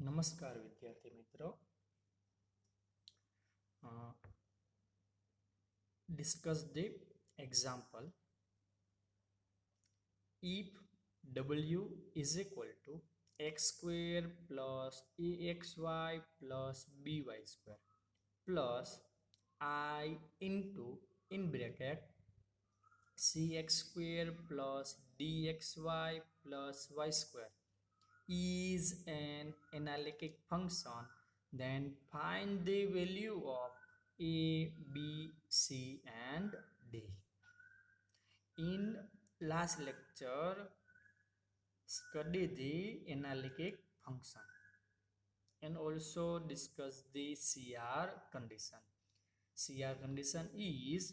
નમસ્કાર વિદ્યાર્થી મિત્રો. Discuss the example. If w is equal to x square plus axy plus by square plus I into in bracket cx square plus dxy plus y square is an analytic function, then find the value of a, b, c and d. In last lecture, study the analytic function and also discuss the CR condition. CR condition is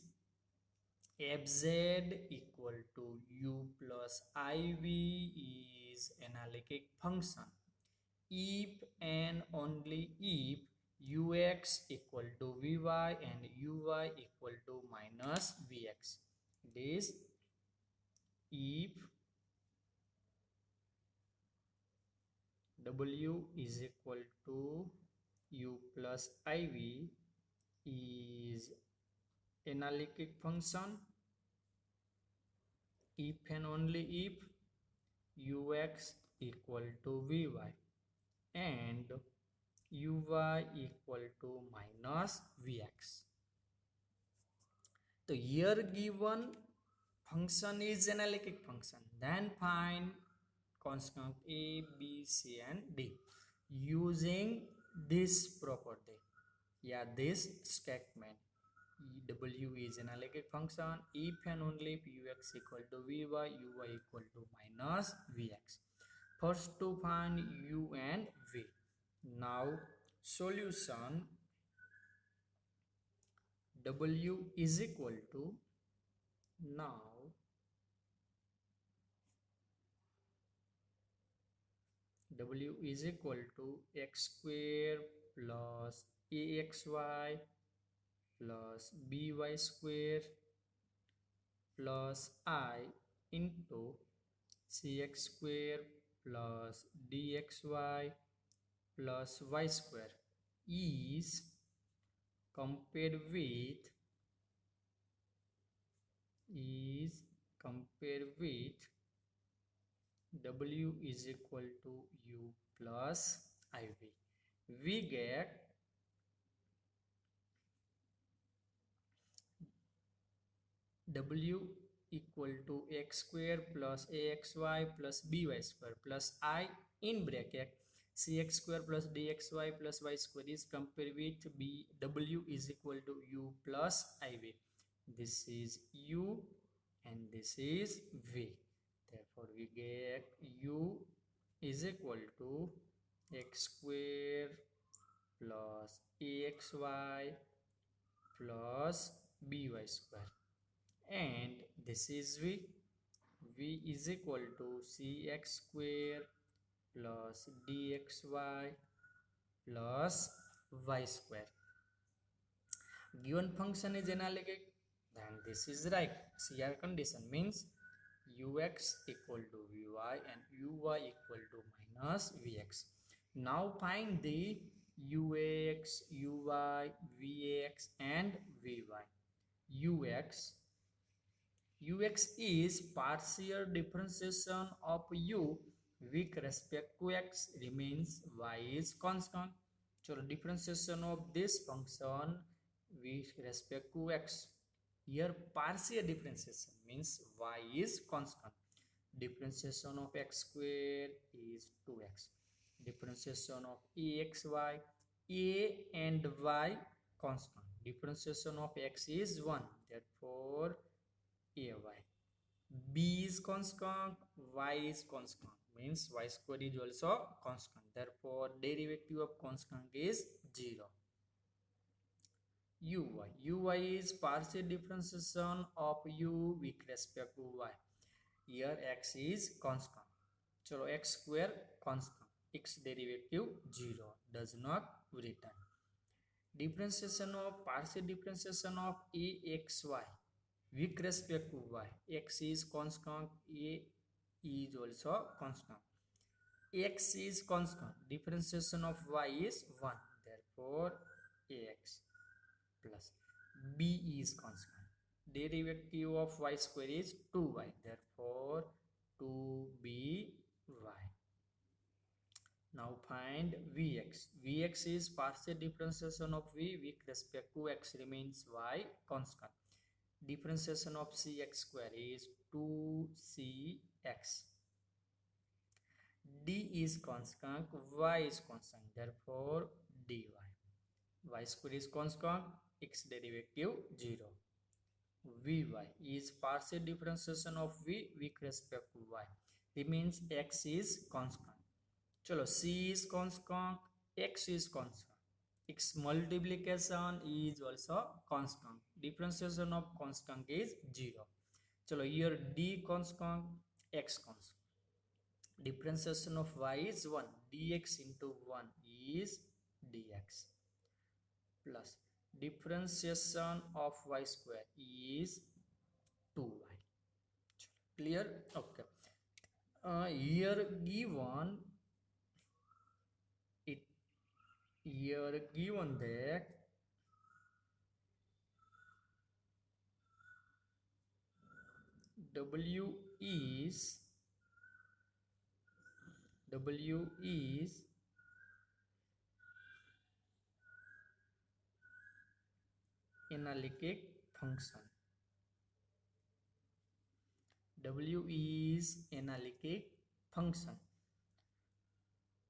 fz equal to u plus iv is analytic function if and only if ux equal to vy and uy equal to minus vx. It is if w is equal to u plus iv is analytic function if and only if ux equal to vy and uy equal to minus vx. So here given function is analytic function, then find constant a, b, c and d using this property. Yeah, this statement. W is analytic function if and only if ux equal to vy, uy equal to minus vx. First to find u and v. Now solution. W is equal to, now W is equal to x square plus axy plus by square plus I into cx square plus dxy plus y square is compared with w is equal to u plus iv. We get w equal to x square plus axy plus by square plus I in bracket cx square plus dxy plus y square is compared with w is equal to u plus iv. This is u and this is v. Therefore we get u is equal to x square plus axy plus by square, and this is v is equal to cx square plus dxy plus y square. Given function is analytic, then this is right. CR condition means ux equal to vy and uy equal to minus vx. Now find the ux, uy, vx and vy. ux is partial differentiation of u with respect to x remains y is constant. So differentiation of this function with respect to x. Here partial differentiation means y is constant. Differentiation of x square is 2x. Differentiation of axy, a and y constant. Differentiation of x is 1. Therefore ay. B is constant, y is constant. Means y square is also constant. Therefore derivative of constant is 0. uy is partial differentiation of u with respect to y. Here x is constant. So x square constant. X derivative 0 does not return. Differentiation of partial differentiation of axy with respect to y. X is constant, a is also constant. x is constant, differentiation of y is 1, therefore ax plus b is constant, derivative of y square is 2y, therefore 2by. Now find vx. Vx is partial differentiation of v with respect to x remains y constant. Differentiation of cx square is 2cx. D is constant, y is constant, therefore dy. Y square is constant, x derivative 0. Vy is partial differentiation of v with respect to y. Remains x is constant. चलो c is constant, x is constant, x multiplication is also constant, differentiation of constant is 0. चलो here d constant, x constant, differentiation of y is 1, dx into 1 is dx plus differentiation of y square is 2y. Clear? Okay. Here given that w is analytic function. W is analytic function.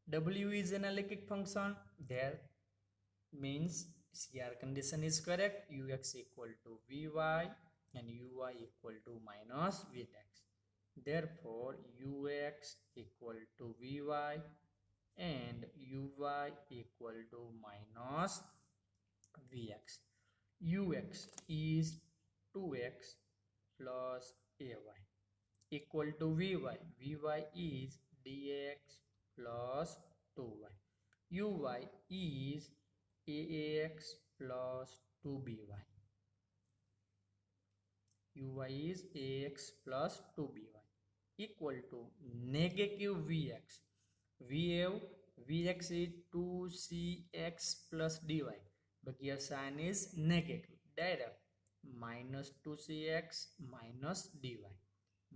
W is analytic function. That means CR condition is correct. Ux equal to Vy and Uy equal to minus Vx. Therefore, Ux equal to Vy and Uy equal to minus Vx. Ux is 2x plus Ay equal to Vy. Vy is dx plus 2y. Uy is ax plus 2by. Uy is ax plus 2by equal to negative Vx. Vx is 2cx plus dy, but here sign is negative. Direct minus 2cx minus dy.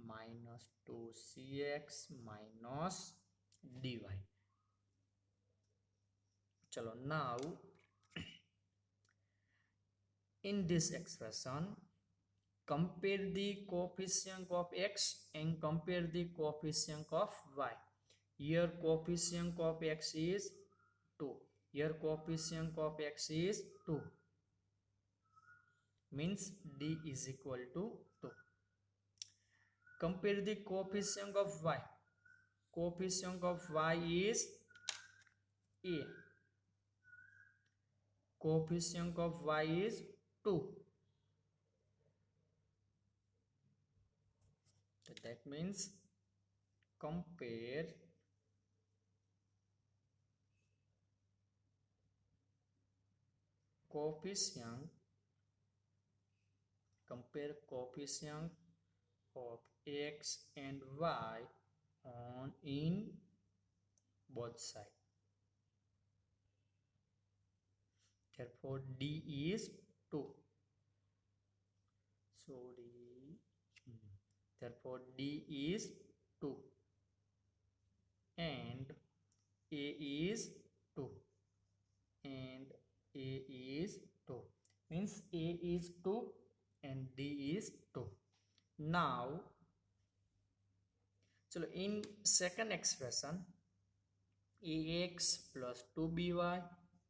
Minus 2cx minus dy. Chalo, now in this expression, compare the coefficient of x and compare the coefficient of y. Here coefficient of x is 2. Here coefficient of x is 2. Means d is equal to 2. Compare the coefficient of y. Coefficient of y is a. Coefficient of y is 2. So that means compare coefficient of x and y on in both sides. Therefore d is 2. Therefore d is 2 and a is 2 and a is 2. Means a is 2 and d is 2. Now, so in second expression, ax plus 2by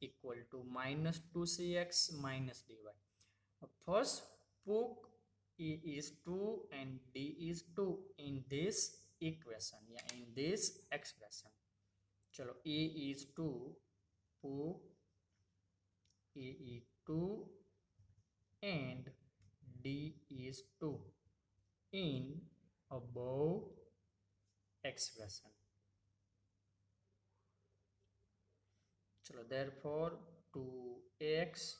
equal to minus 2cx minus dy. First, put a is 2 and d is 2 in this equation, in this expression. Chalo, a is 2, put a is 2 and d is 2 in above expression. Chalo, therefore 2x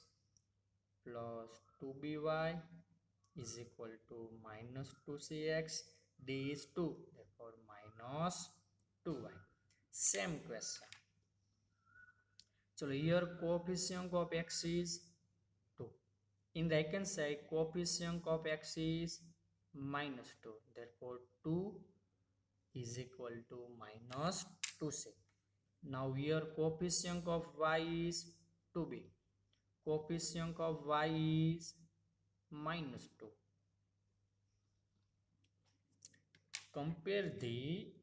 plus 2by is equal to minus 2cx, d is 2, therefore minus 2y. Same question. So here coefficient of x is 2. In right hand side, coefficient of x is minus 2. Therefore, 2 is equal to minus 2c. Now here coefficient of y is 2b. Coefficient of y is minus 2. Compare the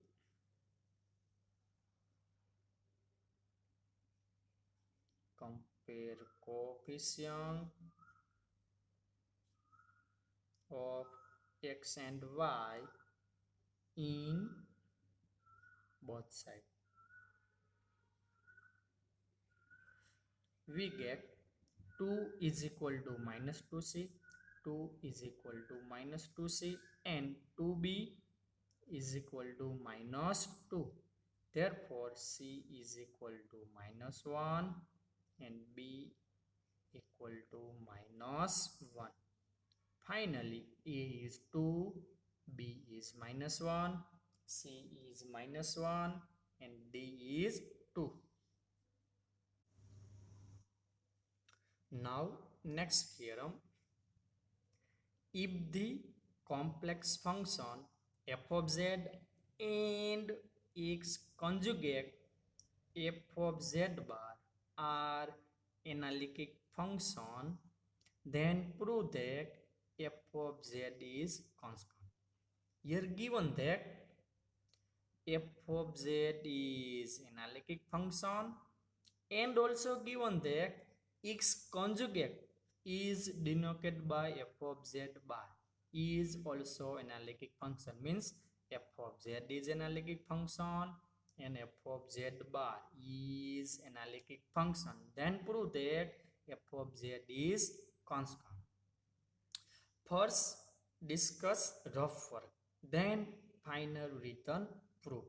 coefficient of x and y in both sides. We get 2 is equal to minus 2c, 2 is equal to minus 2c, and 2b is equal to minus 2. Therefore, c is equal to minus 1 and b equal to minus 1. Finally, a is 2, b is minus 1, c is minus 1, and d is 2. Now, next theorem. If the complex function f of z and its conjugate f of z bar are analytic function, then prove that f of z is constant. Here given that f of z is analytic function and also given that its conjugate is denoted by f of z bar is also analytic function, means f of z is analytic function and f of z bar is analytic function, then prove that f of z is constant. First discuss rough work, then final written proof.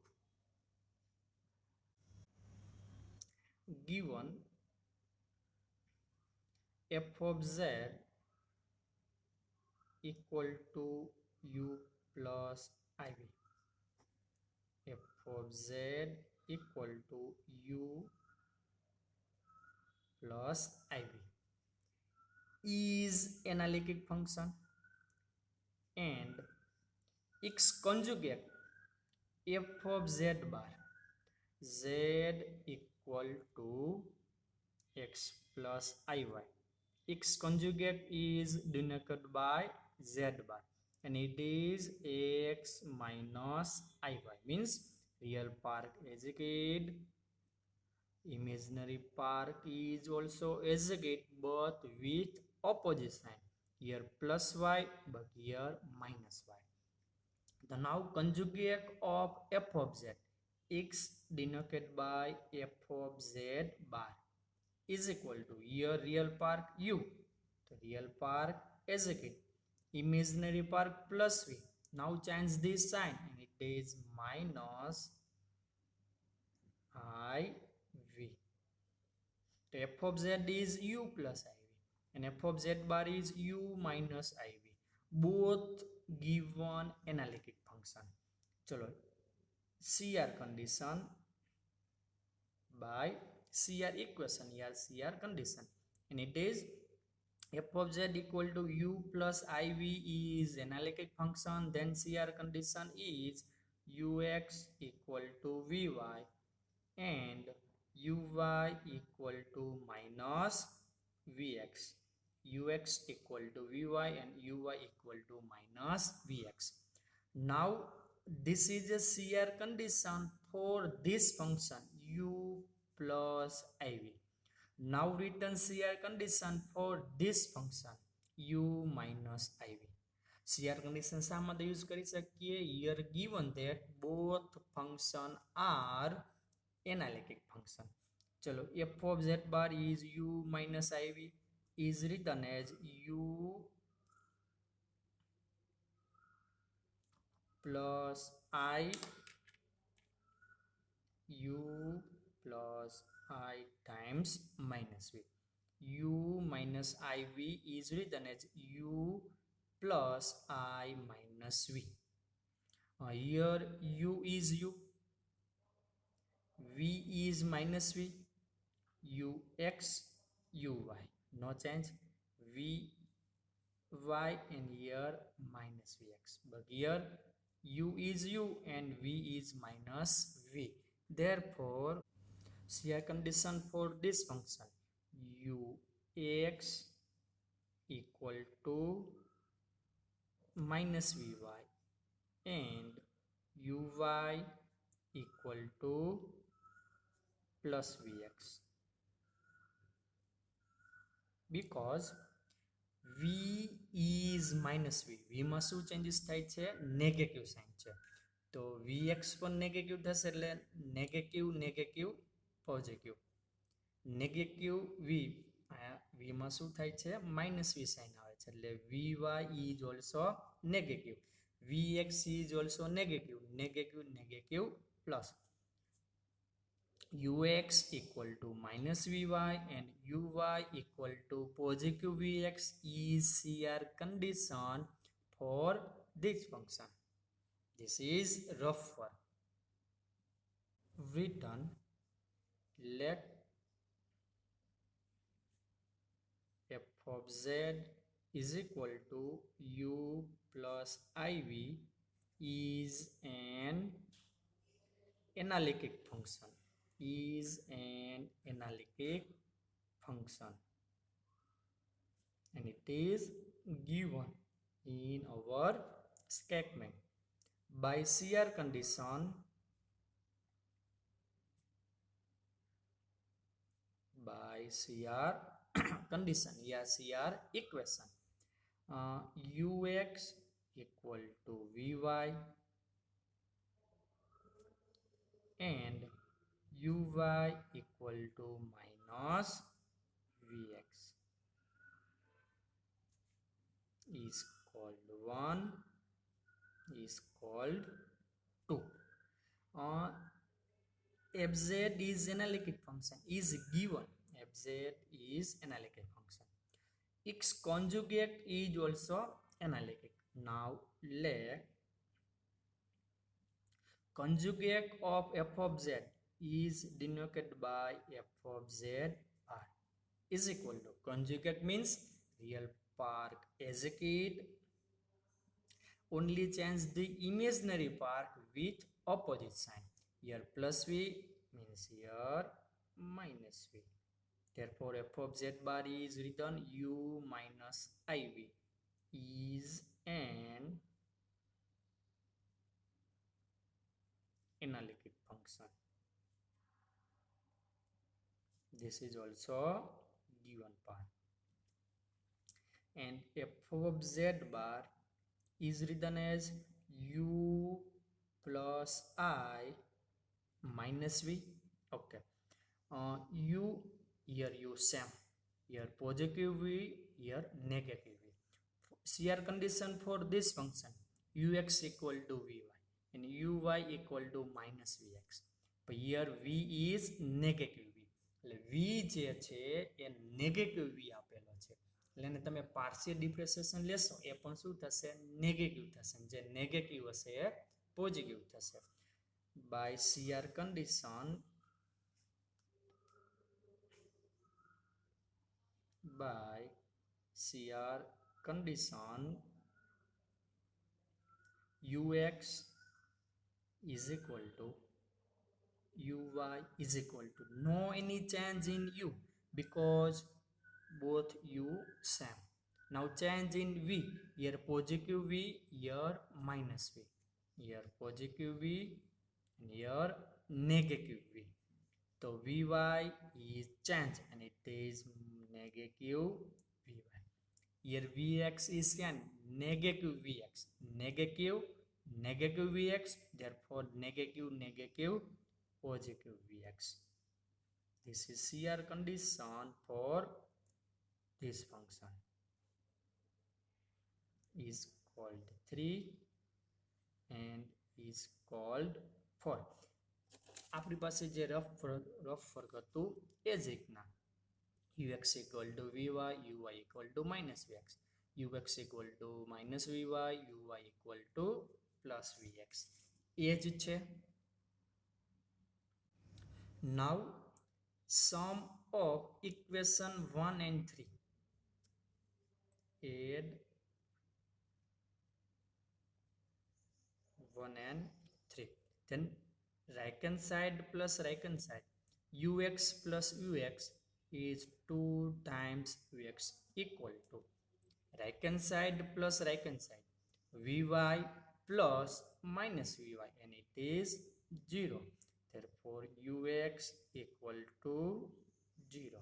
Given f of z equal to u plus iv. F of z equal to u plus iv is analytic function and its conjugate f of z bar z equal to x plus iy. Its conjugate is denoted by z bar and it is x minus iy, means real part execute, imaginary part is also execute but with opposite sign, here plus y but here minus y. The now conjugate of f of z, x denoted by f of z bar is equal to here real part u, the real part execute, imaginary part plus v. Now change this sign and it is minus iv. The f of z is u plus iv and f of z bar is u minus iv. Both given analytic function. चलो CR condition by CR equation, here CR condition, and it is f of z equal to u plus iv is analytic function, then CR condition is ux equal to vy and uy equal to minus vx, ux equal to vy and uy equal to minus vx. Now this is a CR condition for this function u plus iv. Now written CR condition for this function u minus iv. CR condition શા માટે use કરી શકીએ? Here given that both function are analytic function. ચલો f of z bar is u minus iv is written as u plus I u plus I times minus v. U minus iv is written as u plus I minus v. Here u is u, v is minus v, ux, uy, no change, v y and here minus vx, but here u is u and v is minus v. Therefore here condition for this function ux equal to minus vy and uy equal to plus vx, because v is minus v, v માં શું changes થાય છે? Negative sign છે, તો vx પણ negative થશે એટલે negative negative positive, negative v v માં શું થાય છે? માઇનસ v સાઇન આવે છે એટલે vy is also negative, vx is also negative, negative negative plus ux equal to minus vy and uy equal to positive vx is here condition for this function. This is rough work. Written, let f of z is equal to u plus iv is an analytic function, is an analytic function, and it is given in our statement by shear condition, by shear condition, yeah, shear equation, ux equal to vy and uy equal to minus vx is called 1, is called 2. fz is analytic function, is given, fz is analytic function, x conjugate is also analytic. Now let conjugate of f of z is denoted by f of z r is equal to, conjugate means real part as a kid, only change the imaginary part with opposite sign, here plus v means here minus v. Therefore f of z bar is written u minus iv is an analytic function. This is also given part, and f of z bar is written as u plus I minus v. Okay, u here u same, here positive v, here negative v. Shear condition for this function ux equal to vy and uy equal to minus vx, but here v is negative v, એટલે v જે છે એ negative v આપેલો છે એટલે એને તમે partial differentiation લેશો એ પણ શું થશે? નેગેટિવ થશે, જે નેગેટિવ હશે એ પોઝિટિવ થશે. By shear condition, by shear condition ux is equal to uy is equal to, no any change in u because both u same. Now change in v, here positive v, here minus v, here positive v and here negative v. So vy is change and it is negative vy. Here vx is negative vx, negative negative vx, therefore negative negative positive vx. This is shear condition for this function, is called 3 and is called 4. આપણી પાસે જે rough work હતું એ જ રીતના ux equal to vy, uy equal to minus vx, ux equal to minus vy, uy equal to plus vx એ જ છે. Now sum of equation 1 and 3. Add 1 and 3. Then right hand side plus right hand side. Ux plus ux is 2 times ux equal to right hand side plus right hand side. Vy plus minus vy, and it is 0. Therefore ux equal to 0.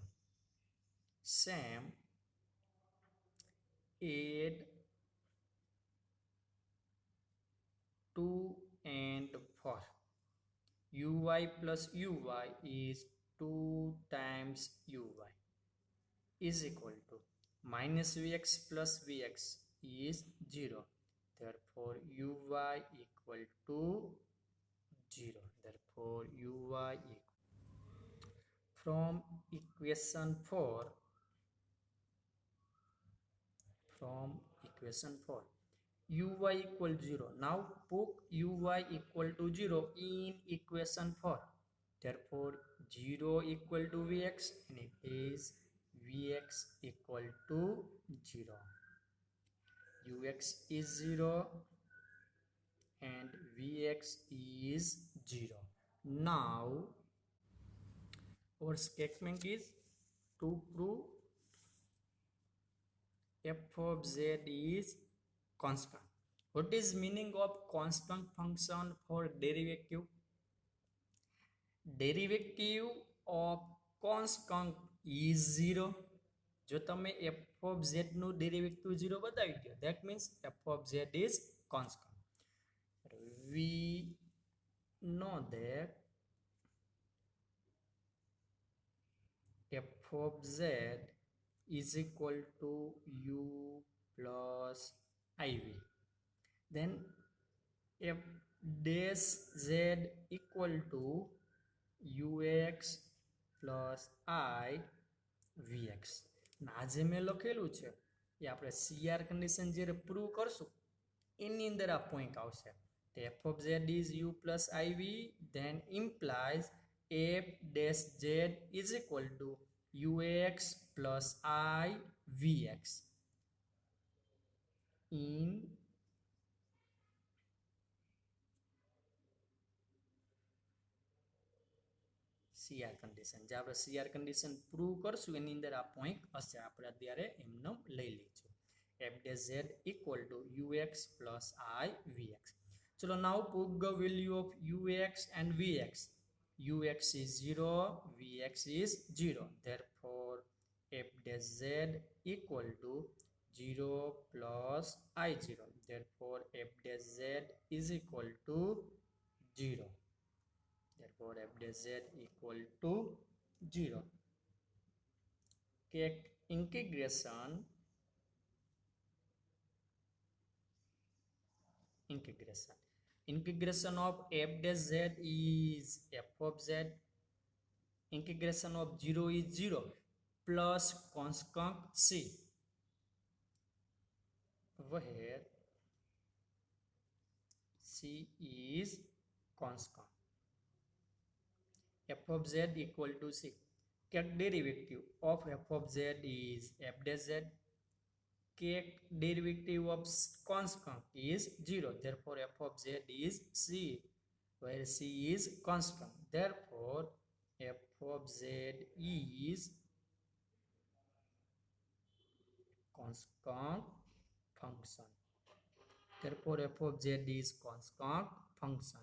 Same, add 2 and 4. Uy plus uy is 2 times uy is equal to minus vx plus vx is 0. Therefore uy equal to 0. Therefore uy equal. From equation 4, uy equal 0. Now put uy equal to 0 in equation 4. Therefore 0 equal to vx, and it is vx equal to 0. Ux is 0 and vx is 0. Now our statement is to prove f of z is constant. What is meaning of constant function for derivative? Derivative of constant is 0. જો તમે f of z નું derivative 0 બતાવી દો, that means f of z is constant. We know that f of z is equal to u plus iv. Then f dash z equal to ux plus I vx. આ જે મેં લખેલું છે એ આપણે CR condition જ્યારે prove કરશું એની અંદર આ પોઈન્ટ આવશે. f of z is u plus iv, then implies f dash z is equal to ux plus I vx in CR condition. જે આપણે CR કન્ડિશન પ્રૂવ કરશું એની અંદર આ પોઈન્ટ હશે. આપણે અત્યારે એમનો લઈ લઈશું. f dash z equal to ux plus I vx. ચલો now put the value of ux and vx. ux is 0, vx is 0. Therefore f dash z equal to 0 plus I0. Therefore f dash z is equal to 0. Therefore f dash z equal to 0. Take integration of f dash z is f of z. Integration of 0 is 0 plus constant c, where c is constant. f of z equal to c. Take derivative of f of z is f dash z. Take derivative of constant is 0. Therefore f of z is c, where c is constant. Therefore f of z is constant function. Therefore f of z is constant function.